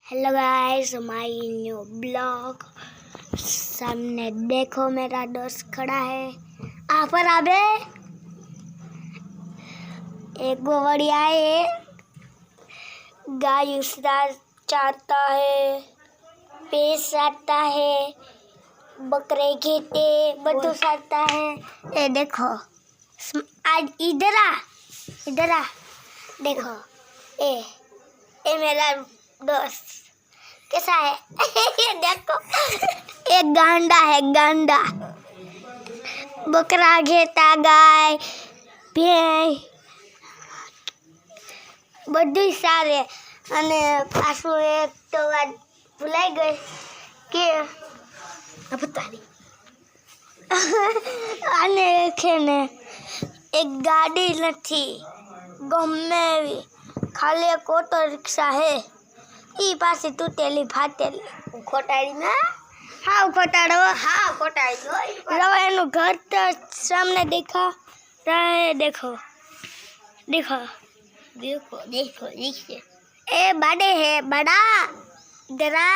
Hello guys, my new blog. सामने देखो मेरा दोस्त खड़ा है। आप पर आबे एक बढ़िया है। गाय उसका चारता है, भैंस आता है, बकरे घेटे बधु सारता है। ये देखो आज इधर आ देखो। ए मेरा दोस्त कैसा है? ये देखो एक गांडा है, गांडा बकरा घेता गाय भैंस બધું સારે। અને પાછું એક તો વાત ભૂલાઈ ગઈ કે પતાની આને છે ને એક ગાડી નથી, ગમે એવી ખાલી એક ઓટો રિક્ષા હે, ઈ પાસે તૂટેલી ફાટેલી ખોટાડી ના। हाँ खोटाड़ो, हाँ खोटाड़ी लो। एनु घर तो सामने देखा रहा है। देखो देखो देखो देखो देखिए, ए बड़े है बड़ा जरा